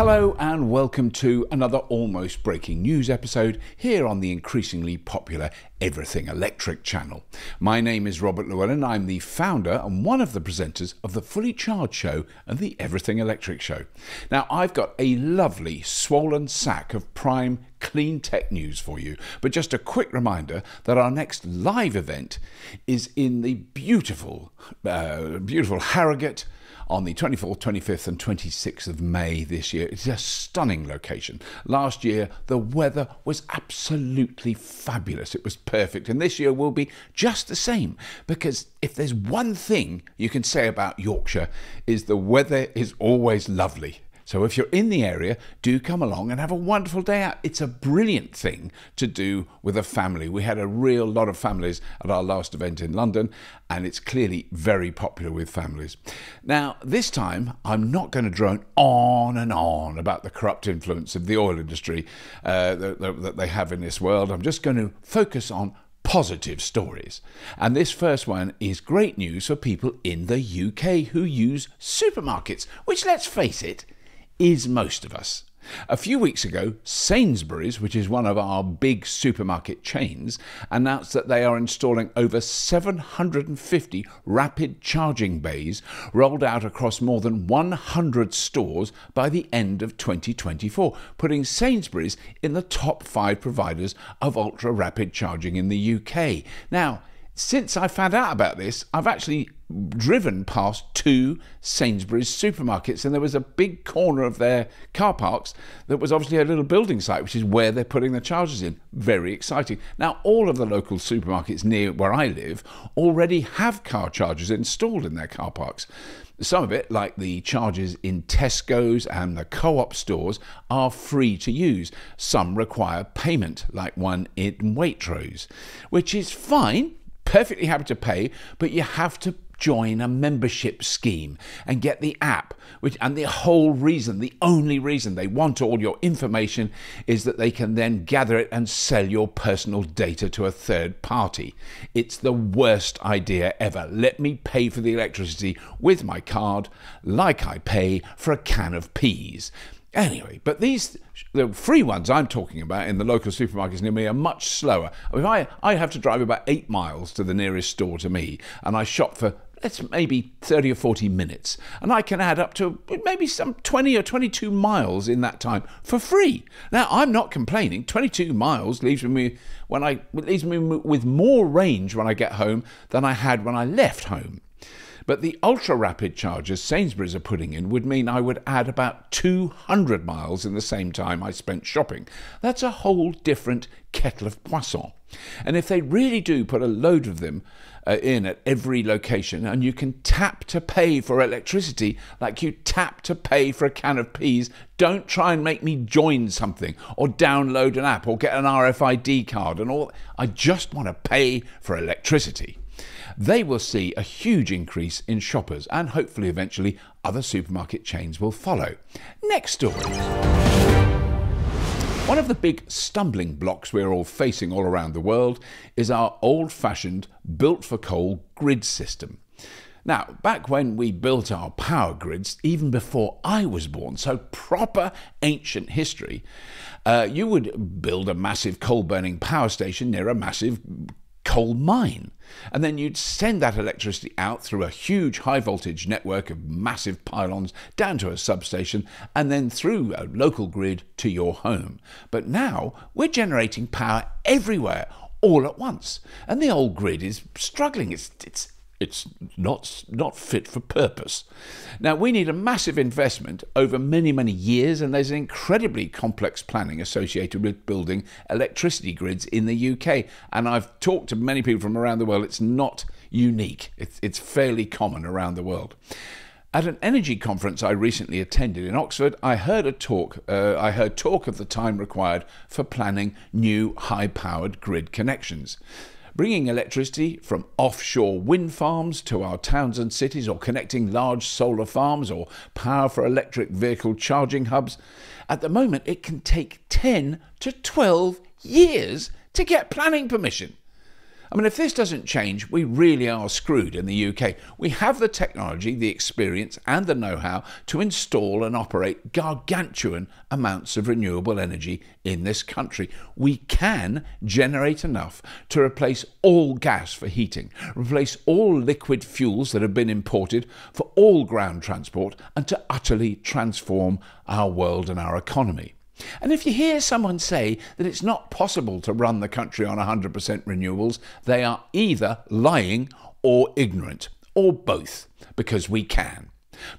Hello and welcome to another almost breaking news episode here on the increasingly popular Everything Electric channel. My name is Robert Llewellyn. I'm the founder and one of the presenters of the Fully Charged show and the Everything Electric show. Now, I've got a lovely swollen sack of prime clean tech news for you, but just a quick reminder that our next live event is in the beautiful Harrogate on the 24th, 25th and 26th of May this year. It's a stunning location. Last year, the weather was absolutely fabulous. It was perfect. And this year will be just the same, because if there's one thing you can say about Yorkshire is the weather is always lovely. So if you're in the area, do come along and have a wonderful day out. It's a brilliant thing to do with a family. We had a real lot of families at our last event in London, and it's clearly very popular with families. Now, this time, I'm not going to drone on and on about the corrupt influence of the oil industry that they have in this world. I'm just going to focus on positive stories. And this first one is great news for people in the UK who use supermarkets, which, let's face it, is most of us. A few weeks ago, Sainsbury's, which is one of our big supermarket chains, announced that they are installing over 750 rapid charging bays rolled out across more than 100 stores by the end of 2024, putting Sainsbury's in the top 5 providers of ultra-rapid charging in the UK. Now, since I found out about this, I've actually driven past 2 Sainsbury's supermarkets, and there was a big corner of their car parks that was obviously a little building site, which is where they're putting the chargers in. Very exciting. Now, all of the local supermarkets near where I live already have car chargers installed in their car parks. Some of it, like the chargers in Tesco's and the Co-op stores, are free to use. Some require payment, like one in Waitrose, which is fine. Perfectly happy to pay, but you have to join a membership scheme and get the app, and the only reason they want all your information is that they can then gather it and sell your personal data to a third party. It's the worst idea ever. Let me pay for the electricity with my card like I pay for a can of peas. Anyway, but the free ones I'm talking about in the local supermarkets near me are much slower. I have to drive about 8 miles to the nearest store to me, and I shop for maybe 30 or 40 minutes, and I can add up to maybe some 20 or 22 miles in that time for free. Now, I'm not complaining. 22 miles leaves me with more range when I get home than I had when I left home. But the ultra-rapid chargers Sainsbury's are putting in would mean I would add about 200 miles in the same time I spent shopping. That's a whole different kettle of poisson. And if they really do put a load of them in at every location, and you can tap to pay for electricity like you tap to pay for a can of peas, don't try and make me join something or download an app or get an RFID card and all. I just want to pay for electricity. They will see a huge increase in shoppers, and hopefully eventually other supermarket chains will follow. Next story. One of the big stumbling blocks we're all facing all around the world is our old-fashioned, built-for-coal grid system. Now, back when we built our power grids, even before I was born, so proper ancient history, you would build a massive coal-burning power station near a massive coal mine, and then you'd send that electricity out through a huge high voltage network of massive pylons down to a substation and then through a local grid to your home. But now we're generating power everywhere all at once, and the old grid is struggling. It's not fit for purpose. Now, we need a massive investment over many, many years, and there's an incredibly complex planning associated with building electricity grids in the UK. And I've talked to many people from around the world. It's not unique. It's fairly common around the world. At an energy conference I recently attended in Oxford, I heard talk of the time required for planning new high-powered grid connections. Bringing electricity from offshore wind farms to our towns and cities, or connecting large solar farms, or power for electric vehicle charging hubs. At the moment, it can take 10 to 12 years to get planning permission. I mean, if this doesn't change, we really are screwed in the UK. We have the technology, the experience and the know-how to install and operate gargantuan amounts of renewable energy in this country. We can generate enough to replace all gas for heating, replace all liquid fuels that have been imported for all ground transport, and to utterly transform our world and our economy. And if you hear someone say that it's not possible to run the country on 100% renewables, they are either lying or ignorant, or both, because we can.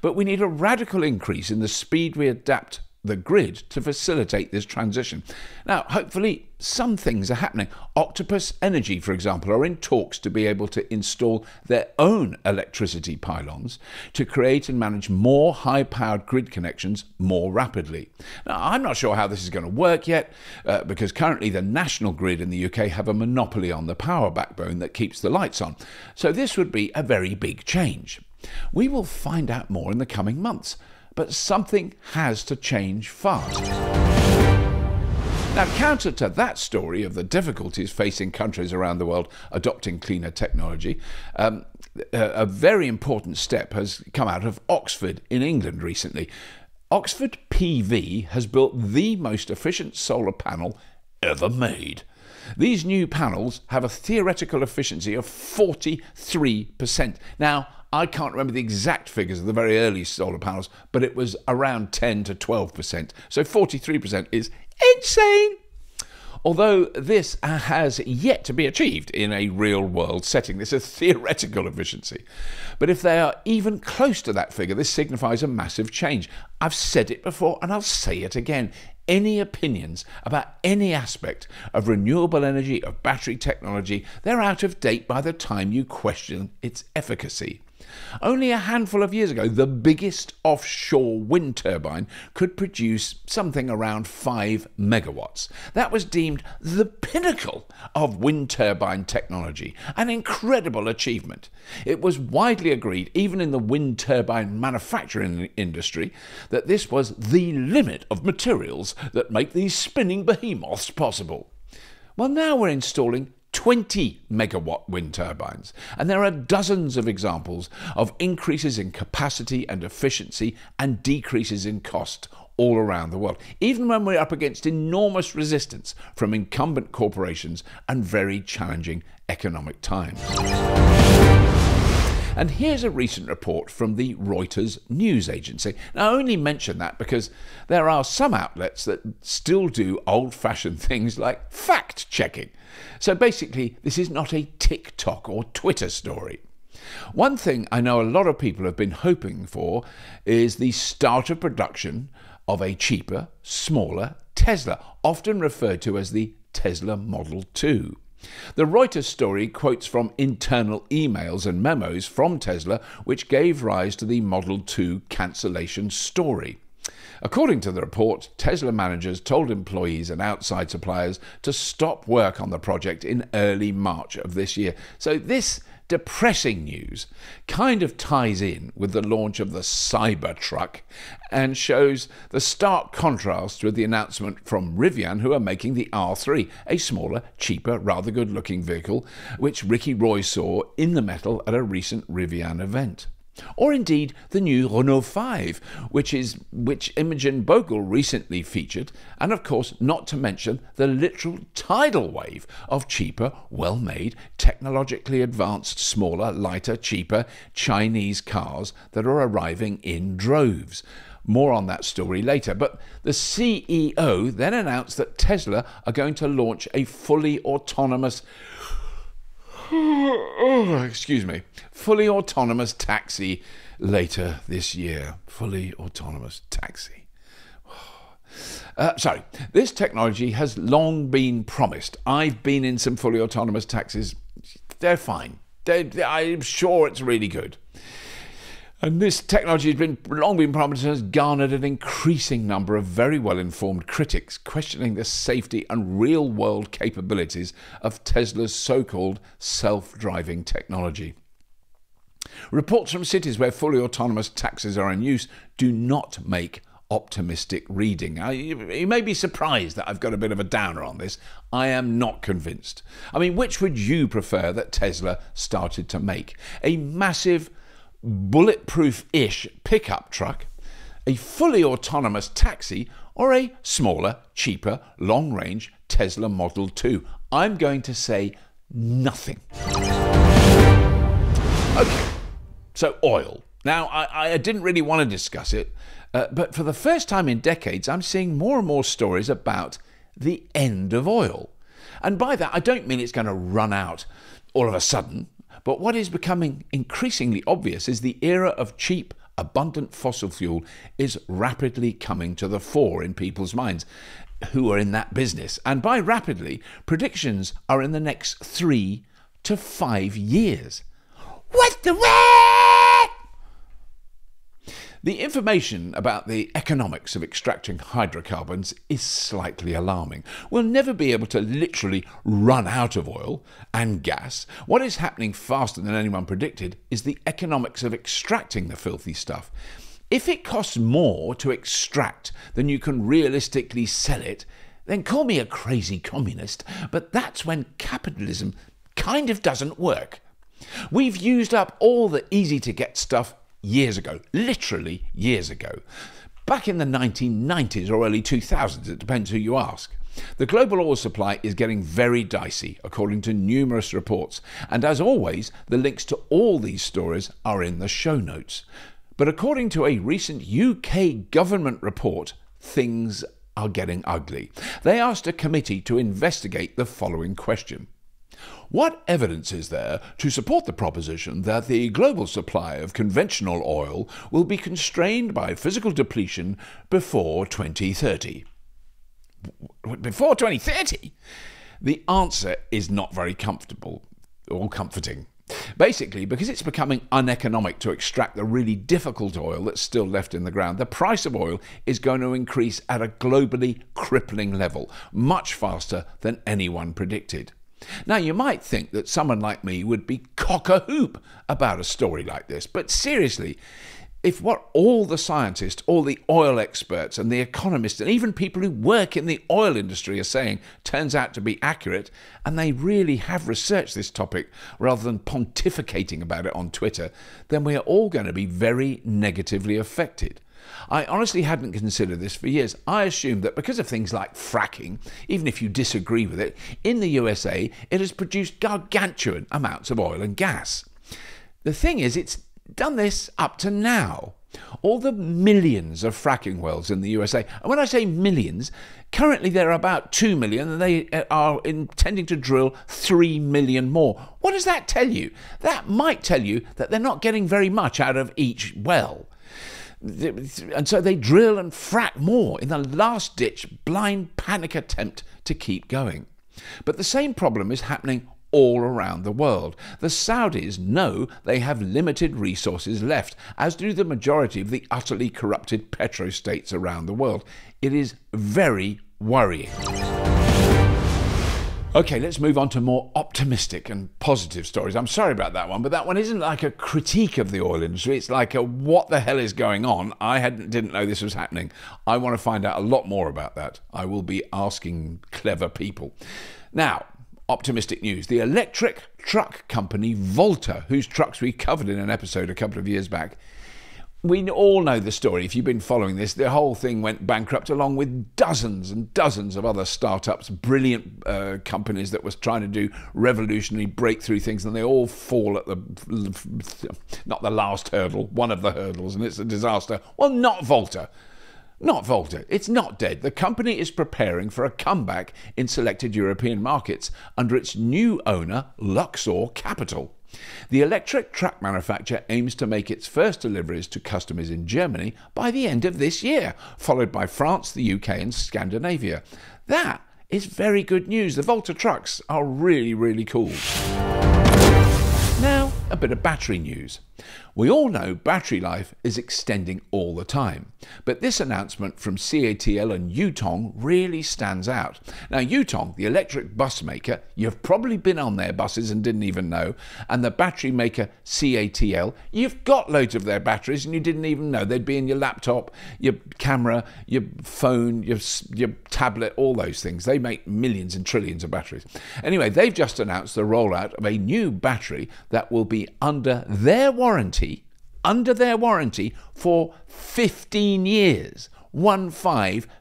But we need a radical increase in the speed we adapt the grid to facilitate this transition. Now, hopefully some things are happening. Octopus Energy, for example, are in talks to be able to install their own electricity pylons to create and manage more high-powered grid connections more rapidly. Now, I'm not sure how this is going to work yet, because currently the national grid in the UK have a monopoly on the power backbone that keeps the lights on. So this would be a very big change. We will find out more in the coming months. But something has to change fast. Now, counter to that story of the difficulties facing countries around the world adopting cleaner technology, a very important step has come out of Oxford in England recently. Oxford PV has built the most efficient solar panel ever made. These new panels have a theoretical efficiency of 43%. Now, I can't remember the exact figures of the very early solar panels, but it was around 10 to 12%. So 43% is insane. Although this has yet to be achieved in a real-world setting. This is a theoretical efficiency. But if they are even close to that figure, this signifies a massive change. I've said it before and I'll say it again. Any opinions about any aspect of renewable energy, of battery technology, they're out of date by the time you question its efficacy. Only a handful of years ago, the biggest offshore wind turbine could produce something around 5 megawatts. That was deemed the pinnacle of wind turbine technology, an incredible achievement. It was widely agreed, even in the wind turbine manufacturing industry, that this was the limit of materials that make these spinning behemoths possible. Well, now we're installing 20 megawatt wind turbines, and there are dozens of examples of increases in capacity and efficiency and decreases in cost all around the world, even when we're up against enormous resistance from incumbent corporations and very challenging economic times. And here's a recent report from the Reuters news agency. Now, I only mention that because there are some outlets that still do old-fashioned things like fact-checking. So basically, this is not a TikTok or Twitter story. One thing I know a lot of people have been hoping for is the start of production of a cheaper, smaller Tesla, often referred to as the Tesla Model 2. The Reuters story quotes from internal emails and memos from Tesla, which gave rise to the Model 2 cancellation story. According to the report, Tesla managers told employees and outside suppliers to stop work on the project in early March of this year. So this depressing news kind of ties in with the launch of the Cybertruck and shows the stark contrast with the announcement from Rivian, who are making the R3, a smaller, cheaper, rather good-looking vehicle, which Ricky Roy saw in the metal at a recent Rivian event. Or indeed the new Renault 5, which Imogen Bogle recently featured, and of course not to mention the literal tidal wave of cheaper, well-made, technologically advanced, smaller, lighter, cheaper Chinese cars that are arriving in droves. More on that story later, but the CEO then announced that Tesla are going to launch a fully autonomous fully autonomous taxi later this year. Fully autonomous taxi. Sorry, this technology has long been promised. I've been in some fully autonomous taxis. They're fine. I'm sure it's really good. And this technology has long been promised and has garnered an increasing number of very well-informed critics questioning the safety and real-world capabilities of Tesla's so-called self-driving technology. Reports from cities where fully autonomous taxis are in use do not make optimistic reading. Now, you may be surprised that I've got a bit of a downer on this. I am not convinced. I mean, which would you prefer that Tesla started to make? A massive, bulletproof-ish pickup truck, a fully autonomous taxi, or a smaller, cheaper, long-range Tesla Model 2? I'm going to say nothing. Okay, so oil. Now, I didn't really want to discuss it, but for the first time in decades, I'm seeing more and more stories about the end of oil. And by that, I don't mean it's going to run out all of a sudden, but what is becoming increasingly obvious is the era of cheap, abundant fossil fuel is rapidly coming to the fore in people's minds who are in that business. And by rapidly, predictions are in the next 3 to 5 years. What the what? The information about the economics of extracting hydrocarbons is slightly alarming. We'll never be able to literally run out of oil and gas. What is happening faster than anyone predicted is the economics of extracting the filthy stuff. If it costs more to extract than you can realistically sell it, then call me a crazy communist, but that's when capitalism kind of doesn't work. We've used up all the easy-to-get stuff years ago, literally years ago. Back in the 1990s or early 2000s, it depends who you ask. The global oil supply is getting very dicey, according to numerous reports, and as always, the links to all these stories are in the show notes. But according to a recent UK government report, things are getting ugly. They asked a committee to investigate the following question. What evidence is there to support the proposition that the global supply of conventional oil will be constrained by physical depletion before 2030? Before 2030? The answer is not very comfortable or comforting. Basically, because it's becoming uneconomic to extract the really difficult oil that's still left in the ground, the price of oil is going to increase at a globally crippling level, much faster than anyone predicted. Now, you might think that someone like me would be cock-a-hoop about a story like this, but seriously, if what all the scientists, all the oil experts and the economists and even people who work in the oil industry are saying turns out to be accurate, and they really have researched this topic rather than pontificating about it on Twitter, then we are all going to be very negatively affected. I honestly hadn't considered this for years. I assumed that because of things like fracking, even if you disagree with it, in the USA it has produced gargantuan amounts of oil and gas. The thing is, it's done this up to now. All the millions of fracking wells in the USA, and when I say millions, currently there are about 2 million and they are intending to drill 3 million more. What does that tell you? That might tell you that they're not getting very much out of each well. And so they drill and frack more in the last-ditch blind panic attempt to keep going. But the same problem is happening all around the world. The Saudis know they have limited resources left, as do the majority of the utterly corrupted petrostates around the world. It is very worrying. Okay, let's move on to more optimistic and positive stories. I'm sorry about that one, but that one isn't like a critique of the oil industry. It's like a what the hell is going on? I didn't know this was happening. I want to find out a lot more about that. I will be asking clever people. Now, optimistic news. The electric truck company Volta, whose trucks we covered in an episode a couple of years back, we all know the story. If you've been following this, the whole thing went bankrupt along with dozens and dozens of other startups, brilliant companies that was trying to do revolutionary breakthrough things, and they all fall at not the last hurdle, one of the hurdles, and it's a disaster. Well, not Volta. Not Volta. It's not dead. The company is preparing for a comeback in selected European markets under its new owner, Luxor Capital. The electric truck manufacturer aims to make its first deliveries to customers in Germany by the end of this year, followed by France, the UK and Scandinavia. That is very good news. The Volta trucks are really, really cool. Now, a bit of battery news. We all know battery life is extending all the time, but this announcement from CATL and Yutong really stands out. Now Yutong, the electric bus maker, you've probably been on their buses and didn't even know, and the battery maker CATL, you've got loads of their batteries and you didn't even know. They'd be in your laptop, your camera, your phone, your tablet, all those things. They make millions and trillions of batteries. Anyway, they've just announced the rollout of a new battery that will be under their warranty for 15 years.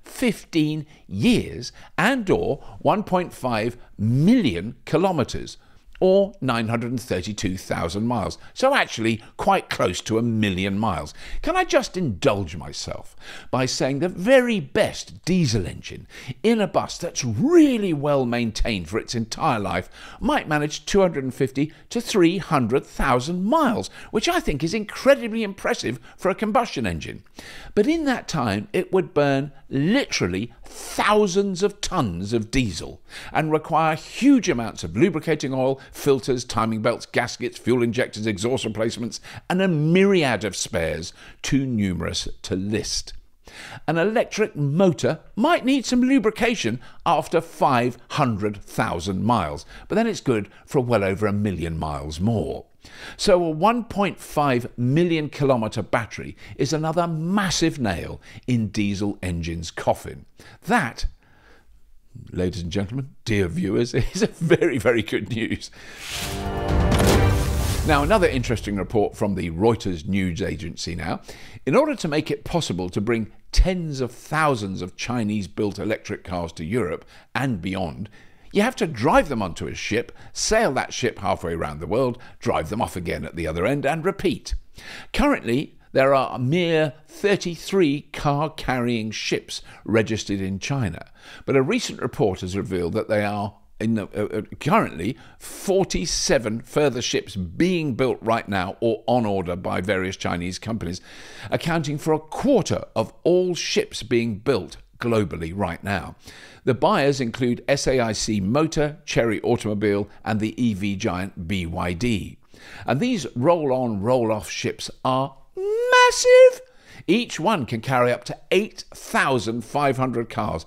15 years, and or 1.5 million kilometres, or 932,000 miles. So actually quite close to 1 million miles. Can I just indulge myself by saying the very best diesel engine in a bus that's really well maintained for its entire life might manage 250 to 300,000 miles, which I think is incredibly impressive for a combustion engine. But in that time it would burn literally thousands of tons of diesel and require huge amounts of lubricating oil, filters, timing belts, gaskets, fuel injectors, exhaust replacements, and a myriad of spares too numerous to list. An electric motor might need some lubrication after 500,000 miles, but then it's good for well over 1 million miles more. So a 1.5 million kilometre battery is another massive nail in diesel engine's coffin. That, ladies and gentlemen, dear viewers, is a very, very good news. Now, another interesting report from the Reuters news agency now. In order to make it possible to bring tens of thousands of Chinese-built electric cars to Europe and beyond, you have to drive them onto a ship, sail that ship halfway around the world, drive them off again at the other end, and repeat. Currently, there are a mere 33 car-carrying ships registered in China, but a recent report has revealed that there are currently 47 further ships being built right now or on order by various Chinese companies, accounting for a quarter of all ships being built globally right now. The buyers include SAIC Motor, Chery Automobile, and the EV giant BYD. And these roll-on, roll-off ships are massive. Each one can carry up to 8,500 cars.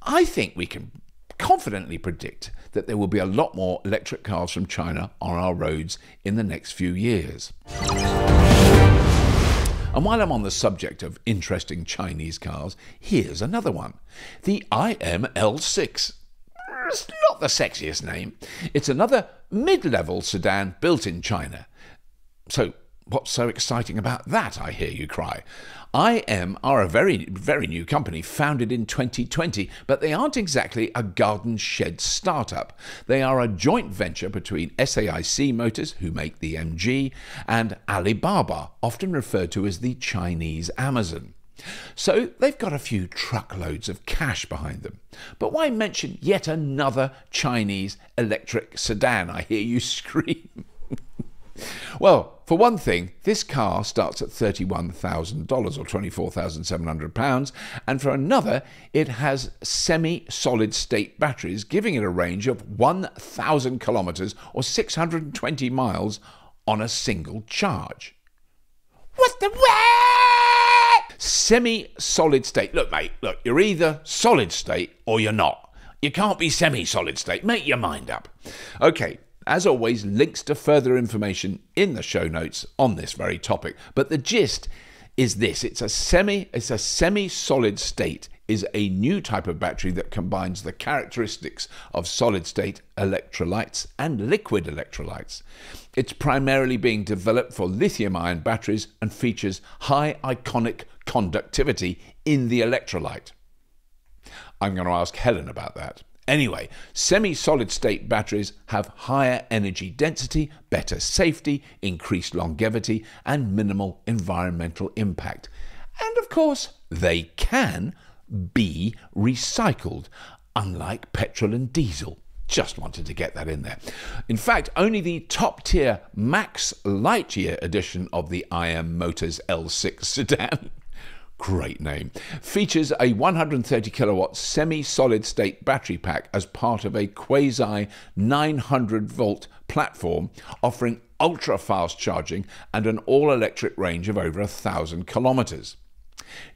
I think we can confidently predict that there will be a lot more electric cars from China on our roads in the next few years. And while I'm on the subject of interesting Chinese cars, here's another one. The IML6. It's not the sexiest name. It's another mid-level sedan built in China. So what's so exciting about that, I hear you cry? IM are a very, very new company founded in 2020, but they aren't exactly a garden shed startup. They are a joint venture between SAIC Motors, who make the MG, and Alibaba, often referred to as the Chinese Amazon. So they've got a few truckloads of cash behind them. But why mention yet another Chinese electric sedan, I hear you scream? Well, for one thing, this car starts at $31,000 or £24,700, and for another, it has semi-solid state batteries, giving it a range of 1,000 kilometres or 620 miles on a single charge. What the what? Semi-solid state. Look, mate, look, you're either solid state or you're not. You can't be semi-solid state. Make your mind up. Okay. As always, links to further information in the show notes on this very topic. But the gist is this. It's a semi-solid state is a new type of battery that combines the characteristics of solid-state electrolytes and liquid electrolytes. It's primarily being developed for lithium-ion batteries and features high ionic conductivity in the electrolyte. I'm going to ask Helen about that. Anyway, semi-solid state batteries have higher energy density, better safety, increased longevity, and minimal environmental impact. And of course, they can be recycled, unlike petrol and diesel. Just wanted to get that in there. In fact, only the top-tier Max Lightyear edition of the IM Motors L6 sedan, great name, features a 130 kilowatt semi-solid state battery pack as part of a quasi 900 volt platform, offering ultra-fast charging and an all-electric range of over 1,000 kilometres.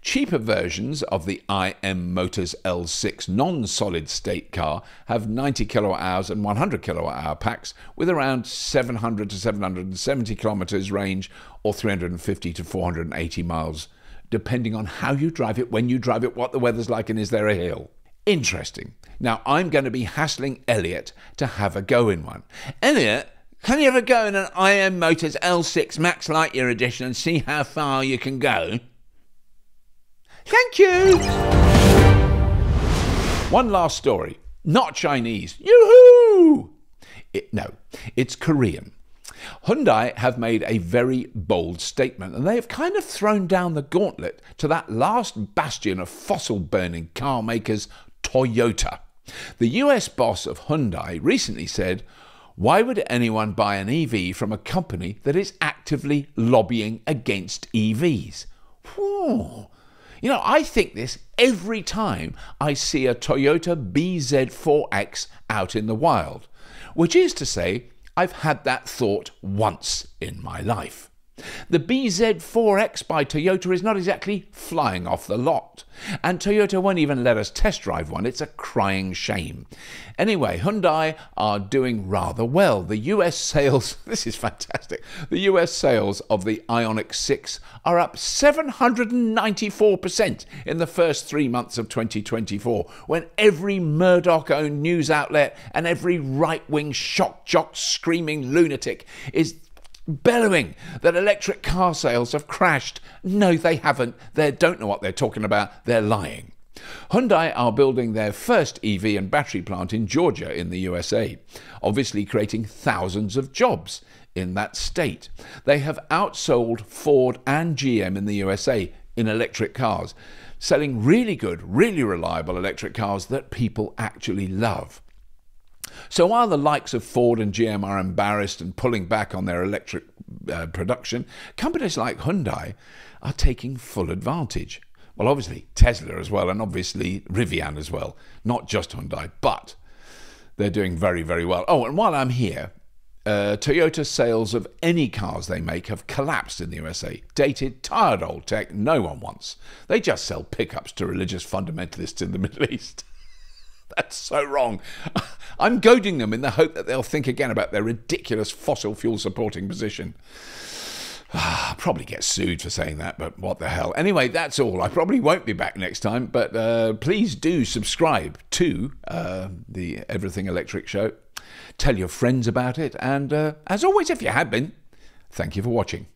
Cheaper versions of the IM Motors L6 non-solid state car have 90 kWh and 100 kWh packs with around 700 to 770 kilometres range or 350 to 480 miles, depending on how you drive it, when you drive it, what the weather's like, and is there a hill. Interesting. Now, I'm going to be hassling Elliot to have a go in one. Elliot, can you ever go in an IM Motors L6 Max Lightyear edition and see how far you can go? Thank you! One last story. Not Chinese. Yoo-hoo! No, it's Korean. Hyundai have made a very bold statement, and they have kind of thrown down the gauntlet to that last bastion of fossil-burning car makers, Toyota. The US boss of Hyundai recently said, "Why would anyone buy an EV from a company that is actively lobbying against EVs?" Whew. You know, I think this every time I see a Toyota BZ4X out in the wild, which is to say, I've had that thought once in my life. The BZ4X by Toyota is not exactly flying off the lot, and Toyota won't even let us test drive one. It's a crying shame. Anyway, Hyundai are doing rather well. The US sales, this is fantastic, the US sales of the Ioniq 6 are up 794% in the first 3 months of 2024, when every Murdoch-owned news outlet and every right-wing shock jock screaming lunatic is bellowing that electric car sales have crashed. No, they haven't. They don't know what they're talking about. They're lying. Hyundai are building their first EV and battery plant in Georgia in the USA, obviously creating thousands of jobs in that state. They have outsold Ford and GM in the USA in electric cars, selling really good, really reliable electric cars that people actually love. So while the likes of Ford and GM are embarrassed and pulling back on their electric production, companies like Hyundai are taking full advantage. Well, obviously Tesla as well, and obviously Rivian as well. Not just Hyundai, but they're doing very, very well. Oh, and while I'm here, Toyota sales of any cars they make have collapsed in the USA. Dated, tired old tech no one wants. They just sell pickups to religious fundamentalists in the Middle East. That's so wrong. I'm goading them in the hope that they'll think again about their ridiculous fossil fuel supporting position. I'll probably get sued for saying that, but what the hell. Anyway, that's all. I probably won't be back next time, but please do subscribe to the Everything Electric Show. Tell your friends about it, and as always, if you have been, thank you for watching.